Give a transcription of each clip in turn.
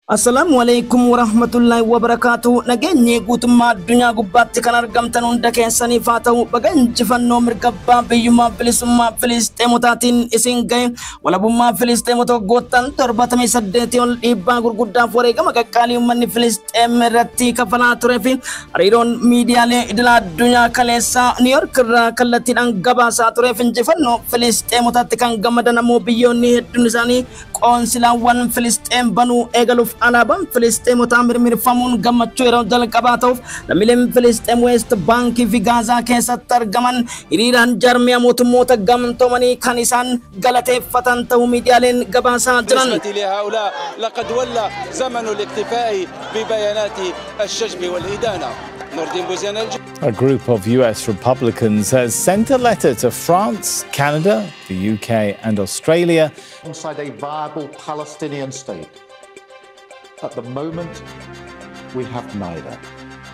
Assalamualaikum warahmatullahi wabarakatuh. Nageenye guutummaa addunyaa gubbaatti kan argamtan hunda keessaniif haa ta'u baga injifannoo mirga abbaa biyyummaa bilisummaa Filisxeemotaatiin isin gahe walabummaa Filisxeemota waggoottan 78 ol dhiibbaa gurguddaaf wareegama qaqqaalii uummanni Filisxeem irratti kafalaa turee fi hariiroon miidiyaalee idil addunyaa kaleessaa Niiyork irraa kallattiidhaan gabaasaa tureef injifannoo Filisxeemotaatti kan gammadan ammoo biyyoonni hedduun isaanii qoonsilaawwan Filisxeem banuu eegaluuf ALABAN Filisxeemota mirmirfamuun gammachuu yeroo jalqabaa ta'uuf lammiileen Filisxeem West Bank fi Gaazaa keessatti argaman hiriiraan jarmiyaa mootummoota gamtoomanii kan isaan galateeffatan ta'uu miidiyaaleen gabaasaa jiran. لقد ولى زمن الاكتفاء ببيانات الشجب والإدانة. A group of US Republicans has sent a letter to France, Canada, the UK and Australia inside a viable Palestinian state. At the moment, we have neither.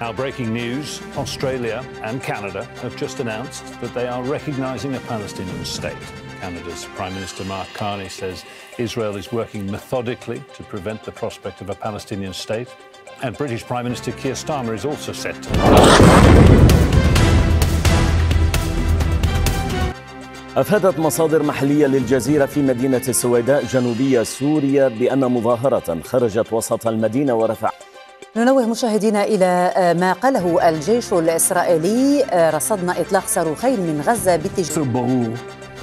Now breaking news, Australia and Canada have just announced that they are recognising a Palestinian state. Canada's Prime Minister Mark Carney says Israel is working methodically to prevent the prospect of a Palestinian state. And British Prime Minister Keir Starmer is also set to. أفادت مصادر محلية للجزيرة في مدينة السويداء جنوبية سوريا بأن مظاهرة خرجت وسط المدينة ورفع. ننوه مشاهدينا إلى ما قاله الجيش الإسرائيلي. رصدنا إطلاق صاروخين من غزة باتجاه.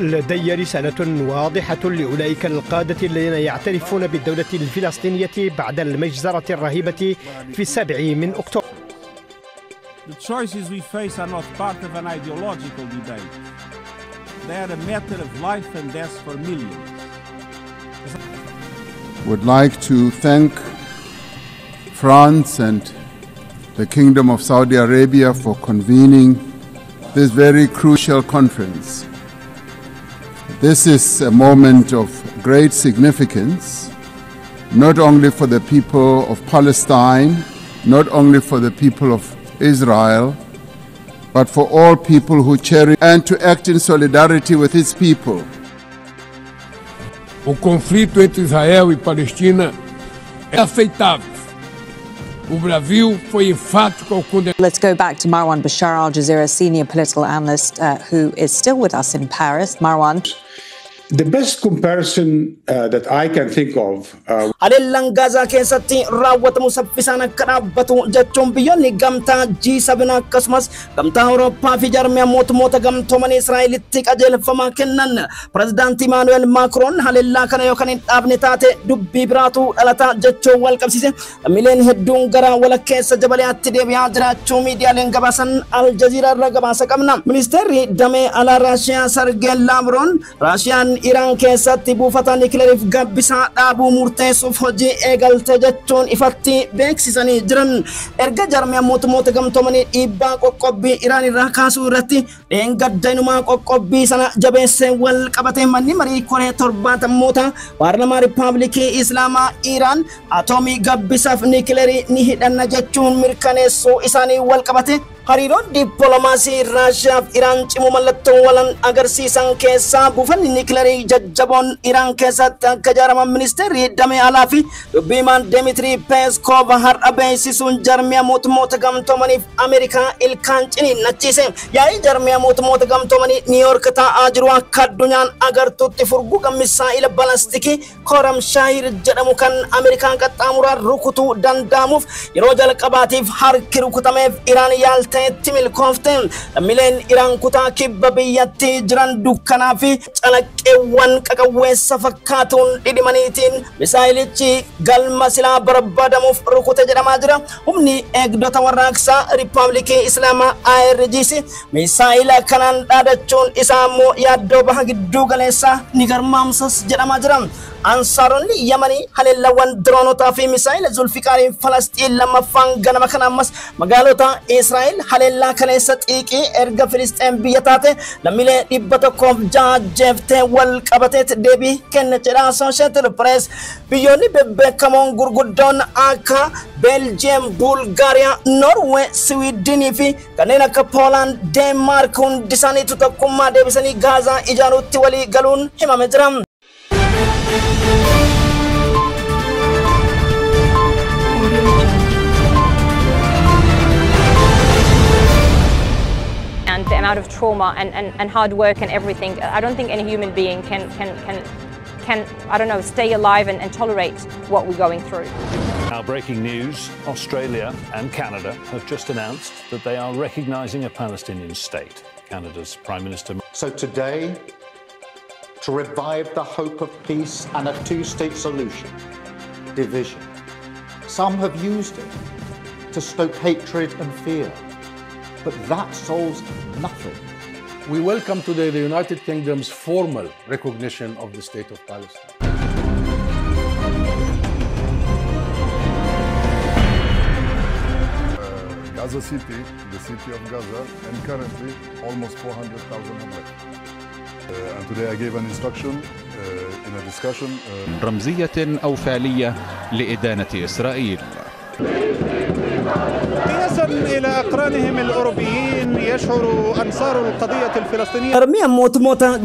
لدي رسالة واضحة لأولئك القادة الذين يعترفون بالدولة الفلسطينية بعد المجزرة الرهيبة في 7 من أكتوبر. The choices we face are not part of an ideological debate. They are a matter of life and death for millions. Would like to thank France and the Kingdom of Saudi Arabia for convening this very crucial conference. This is a moment of great significance, not only for the people of Palestine, not only for the people of Israel, but for all people who cherish and to act in solidarity with its people. O conflito entre Israel e Palestina é aceitável. O Brasil foi enfático ao condenar. Let's go back to Marwan Bashar, Al Jazeera senior political analyst who is still with us in Paris. Marwan. The best comparison that I can think of. Alellan Gaza keessatti raawwatamu saffisaan akka dhaabbatu jechuun biyyoonni gamtaa G7 akkasumas gamtaa Awurooppaa fi jarmiyaa mootummoota gamtoomanii Israa'elitti qajeelfama kennan. Pireezidaantii Emmanuel Macron haleellaa kana yookaan hin dhaabne taate dubbii biraatu dhalata jechuun wal qabsiise. Lammiileen hedduun gara walakkeessa jabaliyaatti deebi'aa jiraachuu miidiyaaleen gabaasan Al Jazeera irraa gabaasa qabna. Ministeerri damee alaa Raashiyaa Sergey Lavrov Raashiyaan Iraan keessatti buufata nikileeriif gabbisaa dhaabuu murteessuuf hojii eegalte jechuun ifatti beeksisanii jiran. Erga jarmiyaa mootummoota gamtoomanii dhiibbaa qoqqobbii Iraan irraa kaasuu irratti dheengaddainumaa qoqqobbii sana jabeessee wal qabatee manni marii Koree 70 paarlamaa Riippaabilikii Islaamaa Iraan atoomii gabbisaaf nikileerii ni hidhanna jechuun mirkaneessuu isaanii wal qabate. Hariiroon dippiloomaasii Raashiyaa fi Iraan cimuu mallattoo walan agarsiisan keessaa buufanni nikileerii jajjaboon Iraan keessatti akka ijaaraman ministeerri damee alaa fi dubbiimaan Dimitri Peskov har'a beeksisuun jarmiyaa mootummoota gamtoomaniif Ameerikaa ilkaan ciniinnachiise. Yaa'ii jarmiyaa mootummoota gamtoomanii Niiyork taa'aa jiru akka addunyaan agartuutti furguuqa misaa'ila balastikii Kooram Shaahir jedhamu kan Ameerikaan qaxxaamuraan rukutuu danda'amuuf yeroo jalqabaatiif harki rukutameef Iraan yaalta Timil Koften lammiileen Iraan kutaa kibba biyyatti jiran dukkanaa fi calaqqeewwan qaqawweessa fakkaatuun dhidhimaniitiin misaa'ilichi galma silaa barbaadamuuf rukute jedhamaa jira. Humni eegdota warraaqsaa Riippaabilikii Islaamaa IRGC misaa'ila kanaan dhaadachuun isaa immoo yaaddoo baha gidduu galeessaa ni garmaamsas jedhamaa jira. Ansaaronni Yamanii haleellawwan diroonotaa fi misaa'ila Zulfiqaariin Falastiin lammaffaan ganama kana ammas magaalota Israa'el haleellaa kaleessa xiiqii erga Filisxeem biyya taate lammiilee 106 jeeftee wal qabateet deebii kenna jedha Associated Press. Biyyoonni bebbeekamoon gurguddoon akka Belgium, Bulgaria, Norway, Sweden fi kanneen akka Poland, Denmark hundi isaaniitu tokkummaa deebisanii Gaazaa ijaaruutti walii galuun himame jira. amount of trauma and hard work and everything. I don't think any human being can I don't know, stay alive and tolerate what we're going through. Now, breaking news, Australia and Canada have just announced that they are recognising a Palestinian state. Canada's Prime Minister. So today, to revive the hope of peace and a two-state solution, division. Some have used it to stoke hatred and fear, but that solves nothing. We welcome today the United Kingdom's formal recognition of the State of Palestine. Gaza City, the city of Gaza, and currently almost 400,000 homeless. And today I gave an instruction in a discussion. رمزية أو فعلية لإدانة إسرائيل. قياسا إلى أقرانهم الأوروبيين يشعر أنصار القضية الفلسطينية أرميا موت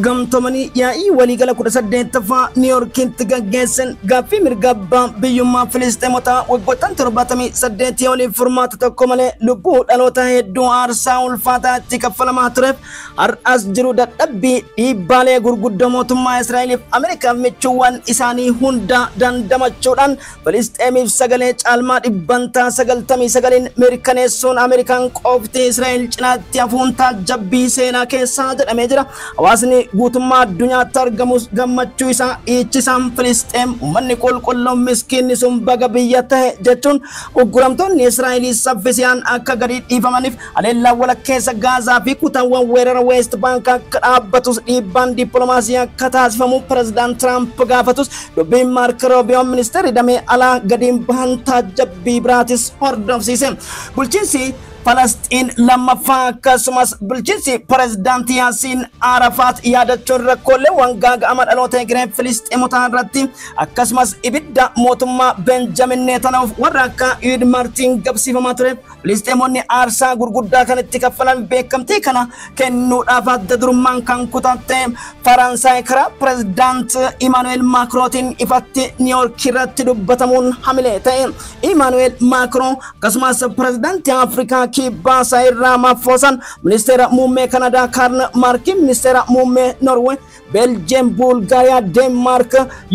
قمتمني يا ولي قال كل سدين تفا نيويورك تجاجسن قافي مرقبا بيوم فلسطين متا وقتن ترباتمي سدين تيولي فرمات تكمل لبود ألوتا هدو أرساول فاتا تكفل ما ترف أرأس جرودة أبي إبالي غرقود موتما إسرائيل في أمريكا ميتشوان إساني هوندا دان دمتشوران فلسطين سجلت المات إبانتا سجلتمي سجلين mirkaneessuun Ameerikaan qofti Israa'el cinaatti hafuuntaa jabbii seenaa keessaa jedhamee jira. Hawaasni guutummaa addunyaatti argamus gammachuu isaa iichisaan Filisxeem uummanni qulqulluun miskiinni sun baga biyya ta'e jechuun ugguramtoonni Israa'el saffisaan akka gadi dhiifamaniif haleellaan walakkeessa Gaazaa fi kutaawwan weerara West Bank akka dhaabbatus dhiibbaan dippiloomaasii akka taasifamu Pireezidaant Tiraamp gaafatus dubbiin Maark Roobiyoon ministeerri damee alaa gadiin bahantaa jabbii biraatis hordofsiise. Bulchiinsi Palestine lammaffaa akkasumas bulchiinsi Pireezidaant Yaasiin Arafaat yaadachuun rakkoolee wangaagaa dhaloota Egeree Filisxeemotaa irratti akkasumas ibidda mootummaa Benjamin Netanyahu warra akka Eid Martin gabsiifamaa ture Filisxeemonni aarsaa gurguddaa kan itti kaffalan beekamtii kana kennuudhaaf adda durummaan kan kutatte Faransaay karaa Pireezidaant Emmanuel Macron ifatti Niiwuyoork irratti dubbatamuun hamilee ta'e. Emmanuel Macron akkasumas Pireezidaantii Afrikaa Kibba Ramaphosa ministeera muummee Kanadaa Karl Mark ministeera muummee Norway Belgium Bulgaria Denmark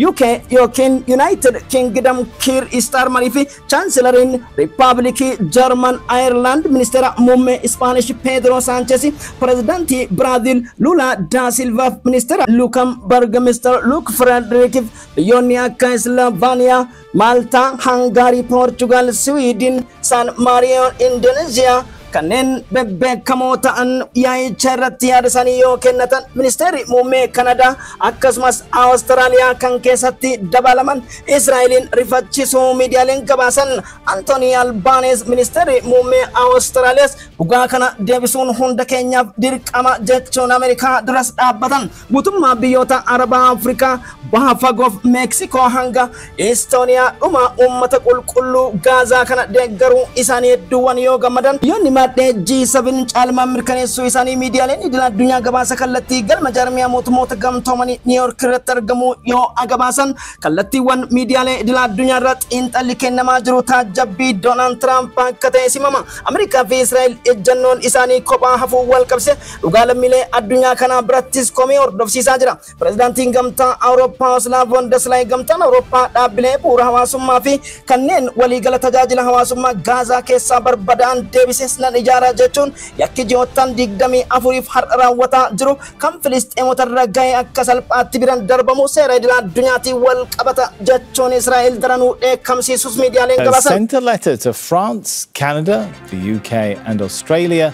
UK yookiin United Kingdom Keir Starmer fi Chancelloriin Republic German Ireland ministeera muummee Spanish Pedro Sanchez Presidenti Brazil Lula da Silva ministeera Luxembourg Mr. Luc Frederick biyyoonni akka Slovenia Malta Hungary Portugal Sweden San Marino Indonesia kanneen bebbeekamoo ta'an yaa'icha irratti yaadasanii yoo kennatan ministeerri muummee Kanadaa akkasumas Awustiraaliyaa kan keessatti dabalaman Israa'eliin rifachiisuu miidiyaaleen gabaasan Anthony Albanese ministeerri muummee Awustiraaliyaas dhugaa kana deebisuun hunda keenyaaf dirqama jechuun Ameerikaa duras dhaabbatan guutummaa biyyoota Arabaa Afrikaa baha fagoof Meeksikoo hanga Estooniyaa dhuma uummata qulqulluu Gaazaa kana deeggaruu isaanii hedduuwwan yoo gammadan biyyoonni G7 caalmaa mirkaneessuu isaanii miidiyaaleen idil addunyaa gabaasa kallattii galma jaarmiyaa mootummoota gamtoomanii Niiwuyoork irratti argamu yoo agabaasan kallattiiwwan miidiyaalee idil addunyaa irratti xiinxalli kennamaa jiru taajabbii Doonaald Tiraamp akka ta'e simama. Ameerikaa fi Israa'el ejjannoon isaanii kophaa hafuu wal qabse dhugaa lammiilee addunyaa kanaa birattis komii hordofsiisaa jira. Pireezidaantiin gamtaa Awurooppaa Ursula von der Leyen gamtaan Awurooppaa dhaabbilee bu'uura hawaasummaa fi kanneen waliigala tajaajila hawaasummaa Gaazaa keessaa barbadaa'an deebises nan ijaara jechuun yakki ji'oottan 24 har'a raawwataa jiru kan Filisxeemota irra ga'e akka salphaatti biraan darbamu seera idil addunyaatiin wal qabata jechuun Israa'el daranuu dheekkamsiisus miidiyaaleen gabaasan. Sent a letter to France, Canada, the UK and Australia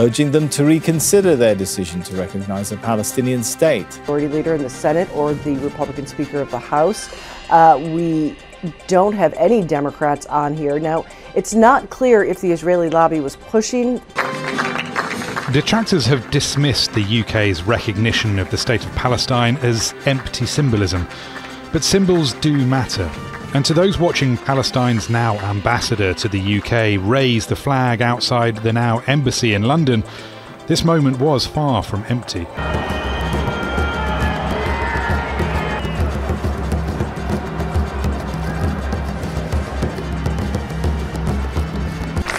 urging them to reconsider their decision to recognize a Palestinian state. Majority leader in the Senate or the Republican Speaker of the House. We don't have any Democrats on here. Now, it's not clear if the Israeli lobby was pushing. Detractors have dismissed the UK's recognition of the State of Palestine as empty symbolism. But symbols do matter. And to those watching Palestine's now ambassador to the UK raise the flag outside the now embassy in London, this moment was far from empty.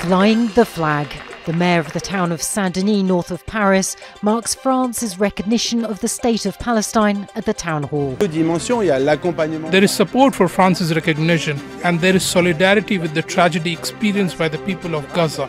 Flying the flag, The mayor of the town of Saint-Denis, north of Paris, marks France's recognition of the state of Palestine at the town hall. There is support for France's recognition, and there is solidarity with the tragedy experienced by the people of Gaza.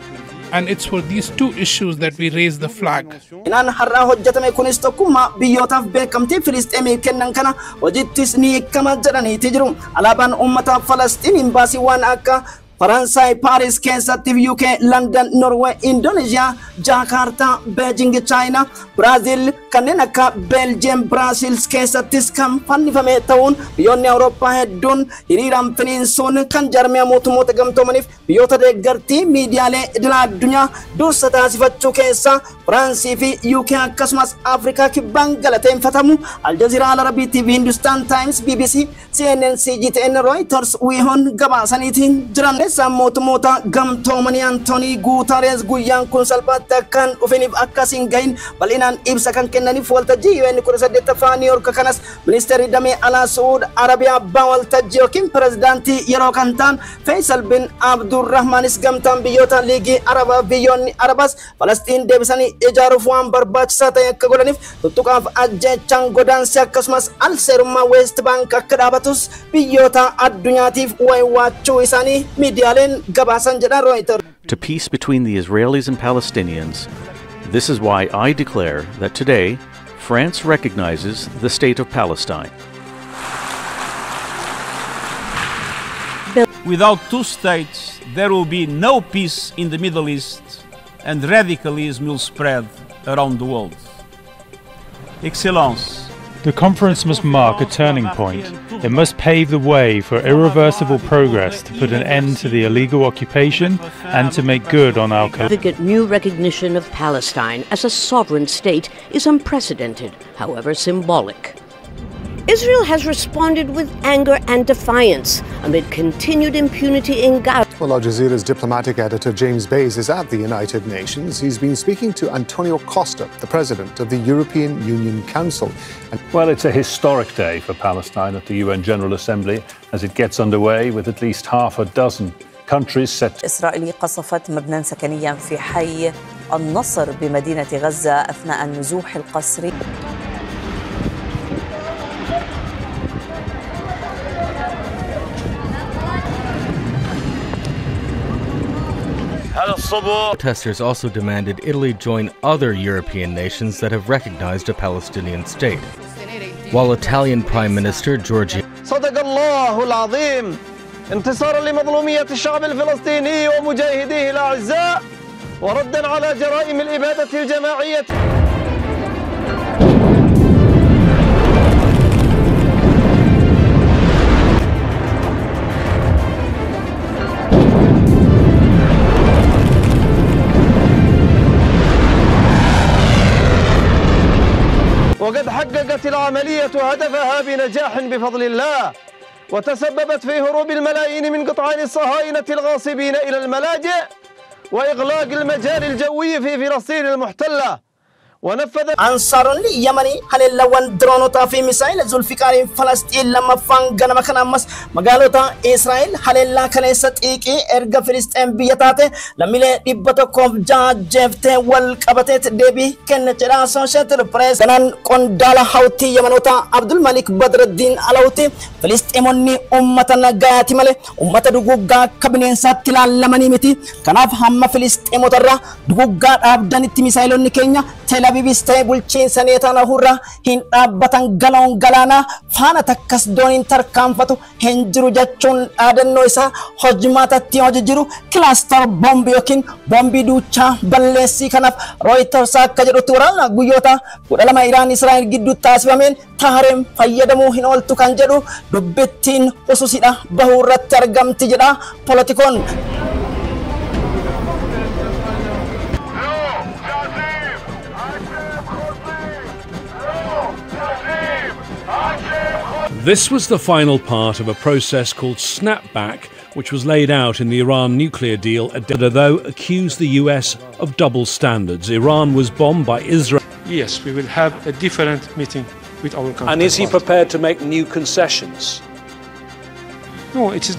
And it's for these two issues that we raise the flag. Inaan har'aa hojjetame kunis tokkummaa biyyootaaf beekamtii Filisxeemii kennan kana hojittis ni hiikama jedhaniiti jiru. Alaabaan uummata Falastiin imbaasiiwwan akka Faransaayi, Paaris keessatti, UK, London, Norway, Indonesia, Jakarta, Beijing, China, Brazil kanneen akka Belgium, Brussels keessattis kan fannifame ta'uun biyyoonni Awurooppaa hedduun hiriiraan finiinsuun kan jarmiyaa mootummoota gamtoomaniif biyyoota deeggartii miidiyaalee idila addunyaa dursa taasifachuu keessa Firaansii fi UK akkasumas Afrikaa kibbaan galateeffatamu Aljazeera, Al-Arabii TV, Hindustan Times, BBC, CNN, CTN, Reuters wiihoon gabaasaniitiin jiran. Mootummoota gamtoomanii Antoonii Guutarees guyyaan kun salphaatti akkaan dhufaniif akkasiin gahin bal'inaan ibsa kan kennaniif waltajjii UN 18ffaa New York kanas ministeerri damee alaa Saudi Arabiyaa abbaa waltajjii yookiin pirezidaantii yeroo kan ta'an Faisal bin Abdurrahmanis gamtaan biyyoota liigii Arabaa biyyoonni Arabaas Falastiin deebisanii ijaaruuf waan barbaachisaa ta'e akka godhaniif tuttuqaaf ajjechaan godaansi akkasumas alseerummaa West Bank akka dhaabatus biyyoota addunyaatiif wayiwaachuu isaanii To peace between the Israelis and Palestinians, this is why I declare that today France recognizes the state of Palestine. Without two states, there will be no peace in the Middle East, and radicalism will spread around the world. Excellence. The conference must mark a turning point. It must pave the way for irreversible progress to put an end to the illegal occupation and to make good on our significant new recognition of Palestine as a sovereign state is unprecedented, however symbolic. Israel has responded with anger and defiance amid continued impunity in Gaza. Well, Al Jazeera's diplomatic editor James Bays is at the United Nations. He's been speaking to Antonio Costa, the president of the European Union Council. Well, it's a historic day for Palestine at the UN General Assembly as it gets underway with at least half a dozen countries set. إسرائيل قصفت مبنى سكنيا في حي النصر بمدينة غزة أثناء النزوح القسري. Protesters also demanded Italy join other European nations that have recognized a Palestinian state. While Italian Prime Minister Giorgia صدق الله العظيم انتصارا لمظلومية الشعب الفلسطيني ومجاهديه الأعزاء وردا على جرائم الإبادة الجماعية. وقد حققت العملية هدفها بنجاح بفضل الله وتسببت في هروب الملايين من قطعان الصهاينة الغاصبين إلى الملاجئ وإغلاق المجال الجوي في فلسطين المحتلة ونفذ أنصار اليمني هللوان درونوتا في ميسائيل زولفيقار فلسطين لما فانغنا مكان أمس مقالوتا إسرائيل هللا كنيست إيكي إرغا فلسطين بيتاتي لميلي إبتو كوف جاجفتي والقبتت ديبي كنت جراسون شتر بريس كنان قندالا حوتي يمنوتا عبد الملك بدر الدين علوتي فلسطيني أمتنا غاياتي مالي أمتا دوغوغا كبنين ساتلا لمني متي كناف هم فلسطين مترا دوغوغا عبدانيتي ميسائيلوني كينيا Telabibis ta'e bulchiinsa neetaan hurraa hin dhaabbatan galoon galaanaa faana takkas dooniin tarkaanfatu hin jiru jechuun dhaadannoo isaa hojmaatatti hojii jiru kilaastar boombii yookiin boombii duuchaa balleessii kanaaf Reuters akka jedhutti waraana guyyoota 12 Iraan Israa'el gidduutti taasifameen tahareen fayyadamuu hin ooltu kan jedhu dubbittiin ususidha bahuu irratti argamti jedha Politikoon. This was the final part of a process called Snapback, which was laid out in the Iran nuclear deal, though accused the US of double standards. Iran was bombed by Israel. Yes, we will have a different meeting with our country. And is he prepared to make new concessions? No, it is...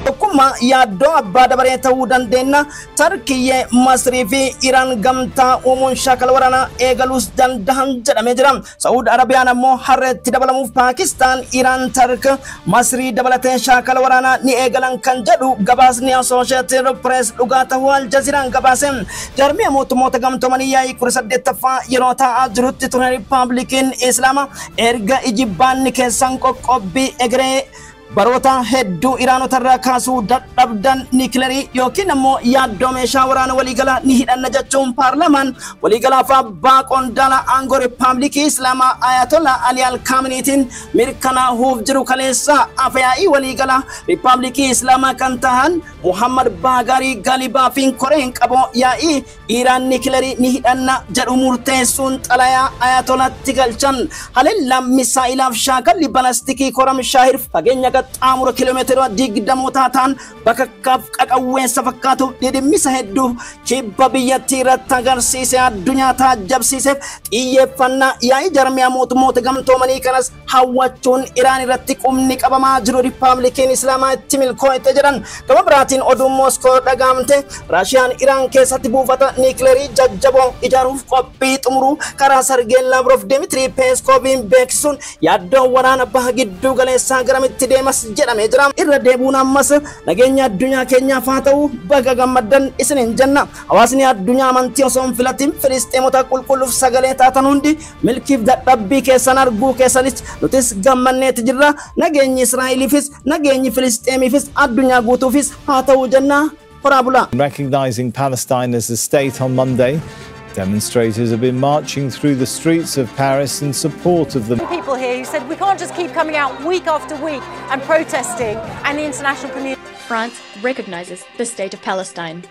Akkuma yaaddoo abbaa dabaree ta'uu dandeenya Tarkiyyee Masrii fi Iraan gamtaa uumuun shaakala waraanaa eegaluus danda'an jedhamee jira. Saudi Arabiyaan ammoo harreetti dabalamuuf Paakistaan, Iraan, Tark, Masrii dabalatee shaakala waraanaa ni eegalan kan jedhu gabaasni Associated Press dhugaa ta'uu Al Jazeeraan gabaase. Jarmiyaa mootummoota gamtoomanii yaa'ii 18ffaa yeroo taa'aa jirutti ture Riippaabilikiin Islaamaa erga ijibbaanni keessan qoqqobbii egeree baroota hedduu Iraanotarraa kaasuu dadhabdan nikilerii yookiin ammoo yaaddoo meeshaa waraana waliigalaa ni hidhanna jechuun paarlamaan waliigalaaf abbaa qondaala aangoo Riippaabilikii Islaamaa Ayatollah Ali Al-Khameneitiin mirkanaa'uuf jiru kaleessa afyaa'ii waliigalaa Riippaabilikii Islaamaa kan ta'an Muhammad Baagarii Galibaa fi Koreen qaboo yaa'ii Iraan nikilerii ni hidhanna jedhu murteessuun xalayaa Ayatollahtti galchan. Haleellaan misaa'ilaaf shaakalli balastikii koram shaahir fageenya qaxxaamura kiiloomeetira 20 ta'an bakka qaqawweessa fakkaatu dhidhimmisa hedduu kibba biyyattii irratti agarsiise addunyaa taajjabsiiseef xiyyeeffannaa yaa'ii jarmiyaa mootummoota gamtoomanii kanas hawwachuun Iraan irratti qumni qabamaa jiru Riippaabilikiin Islaamaa itti milkoo'e jedhan. Gama biraatiin oduun Mooskoo dhagaamte Raashiyaan Iraan keessatti buufata nikilerii jajjaboo ijaaruuf qophii xumuruu karaa Sargeen Laavrov Dimitrii Peeskooviin beeksisuun yaaddoo waraana baha gidduu galeessaa garamitti deemas jedhamee jira. Irra deebuun ammas nageenya addunyaa keenyaaf haa ta'u baga gammaddan isiniin jenna. Hawaasni addunyaa amantii osoo hin filatin Filisxeemota qulqulluuf sagalee taatan hundi milkiif dadhabbii keessan arguu keessanis nutis gammanneeti jirra. Nageenyi Israa'eliifis nageenyi Filisxeemiifis addunyaa guutuufis haa ta'u jenna. Horaa bulaa. Recognizing Palestine as a state on Monday, demonstrators have been marching through the streets of Paris in support of the people here who said we can't just keep coming out week after week and protesting, and the international community. France recognizes the state of Palestine.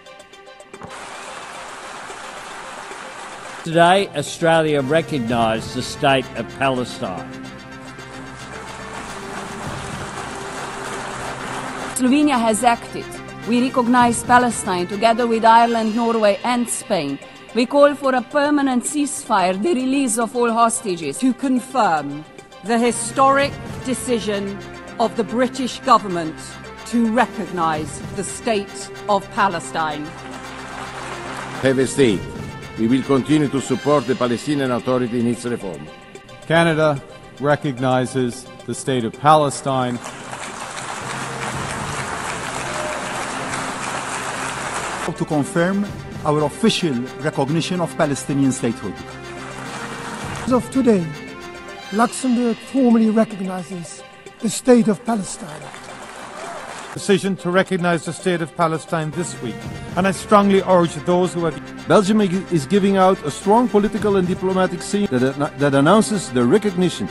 Today, Australia recognised the state of Palestine. Slovenia has acted. We recognise Palestine together with Ireland, Norway and Spain. We call for a permanent ceasefire, the release of all hostages. To confirm the historic decision of the British government to recognise the state of Palestine. Have a state. We will continue to support the Palestinian Authority in its reform. Canada recognises the state of Palestine. To confirm our official recognition of Palestinian statehood. As of today, Luxembourg formally recognizes the state of Palestine. Decision to recognize the state of Palestine this week, and I strongly urge those who have... Belgium is giving out a strong political and diplomatic signal that announces the recognition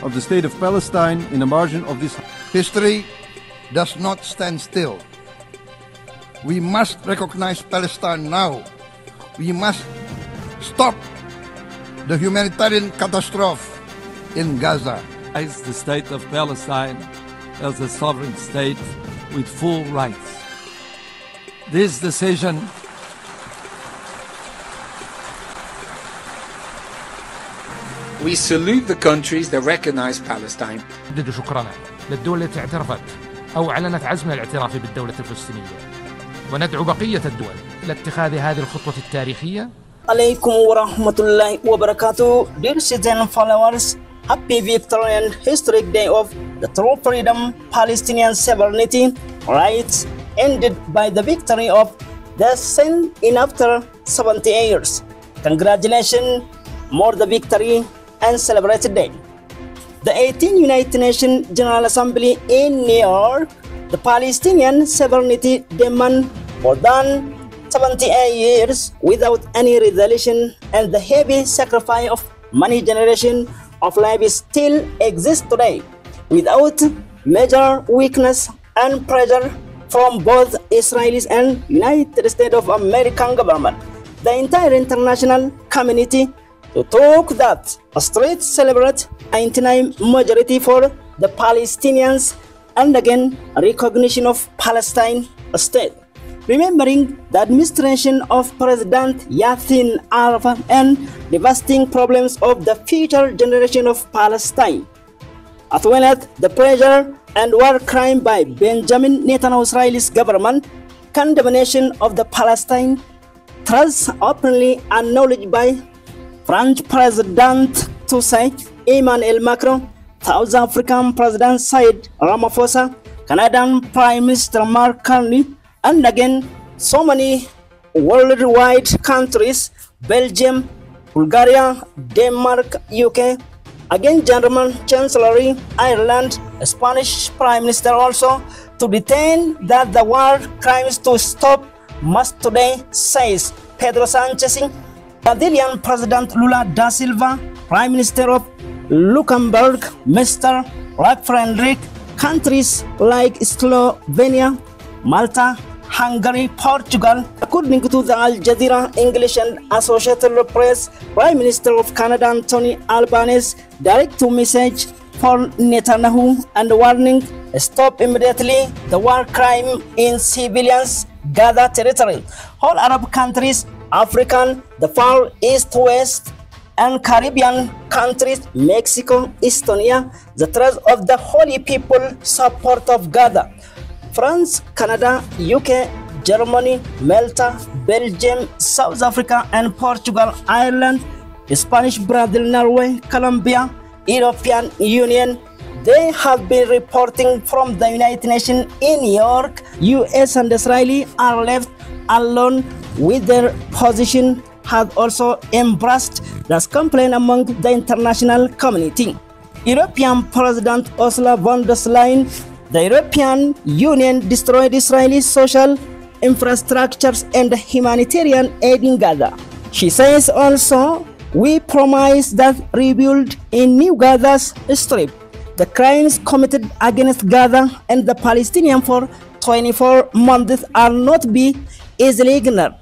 of the state of Palestine in the margin of this... History does not stand still. We must recognize Palestine now. We must stop the humanitarian catastrophe in Gaza. As the state of Palestine as a sovereign state with full rights. This decision We salute the countries that recognize Palestine. نجدد شكرنا للدول التي اعترفت أو أعلنت عزمها الاعتراف بالدولة الفلسطينية، وندعو بقية الدول إلى اتخاذ هذه الخطوة التاريخية. عليكم ورحمة الله وبركاته. Dear CTN followers, happy victory and historic day of the true freedom, Palestinian sovereignty rights ended by the victory of the sin in after 70 years. Congratulations, more the victory and celebrated day. The 18th United Nations General Assembly in New York, the Palestinian sovereignty demand more than 78 years without any resolution, and the heavy sacrifice of many generations of life still exists today, without major weakness and pressure from both Israelis and United States of American government. The entire international community took that straight celebrate 99 majority for the Palestinians and again recognition of Palestine state. remembering the administration of President Yassin Arafat and devastating problems of the future generation of Palestine, as well as the pressure and war crime by Benjamin Netanyahu's Israeli government, condemnation of the Palestine threats openly acknowledged by French President Emmanuel Macron, South African President Cyril Ramaphosa, Canadian Prime Minister Mark Carney, and again so many worldwide countries, Belgium, Bulgaria, Denmark, UK, again German Chancellery, Ireland, Spanish Prime Minister also, to detain that the war crimes to stop must today, says Pedro Sanchez. Brazilian President Lula da Silva, Prime Minister of Luxembourg, Mr. Frederick, countries like Slovenia, Malta, Hungary, Portugal. According to the Al Jazeera English and Associated Press, Prime Minister of Canada Anthony Albanese direct message for Netanyahu and warning stop immediately the war crime in civilians Gaza territory. All Arab countries, African, the Far East, West, and Caribbean countries, Mexico, Estonia, the threat of the holy people support of Gaza. France, Canada, UK, Germany, Malta, Belgium, South Africa, and Portugal, Ireland, Spanish, Brazil, Norway, Colombia, European Union, they have been reporting from the United Nations in New York. US and Israel are left alone with their position, have also embraced this complaint among the international community. European President Ursula von der Leyen, the European Union destroyed Israeli social infrastructures and humanitarian aid in Gaza. She says also, we promise that rebuild in New Gaza's Strip. The crimes committed against Gaza and the Palestinians for 24 months are not be easily ignored.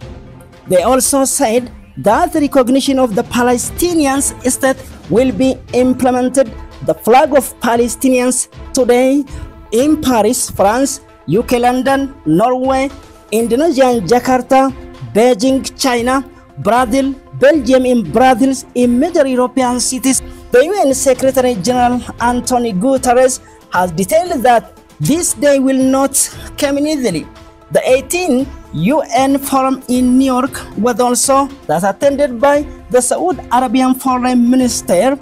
They also said that the recognition of the Palestinian state will be implemented. The flag of Palestinians today in Paris, France, UK, London, Norway, Indonesia and Jakarta, Beijing, China, Brazil, Belgium in Brazil, in major European cities. The UN Secretary General Antonio Guterres has detailed that this day will not come easily. The 18th UN Forum in New York was also attended by the Saudi Arabian Foreign Minister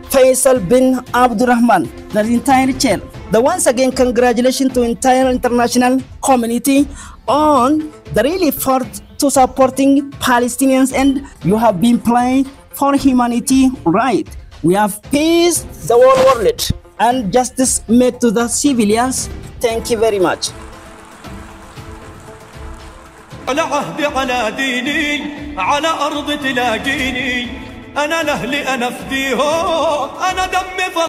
Faisal bin Abdurrahman, the entire chair. The once again congratulations to entire international community on the real effort to supporting Palestinians, and you have been playing for humanity right. We have peace the whole world and justice made to the civilians. Thank you very much. على عهدي على ديني على أرض تلاقيني أنا لأهلي أنا فديهم أنا دمي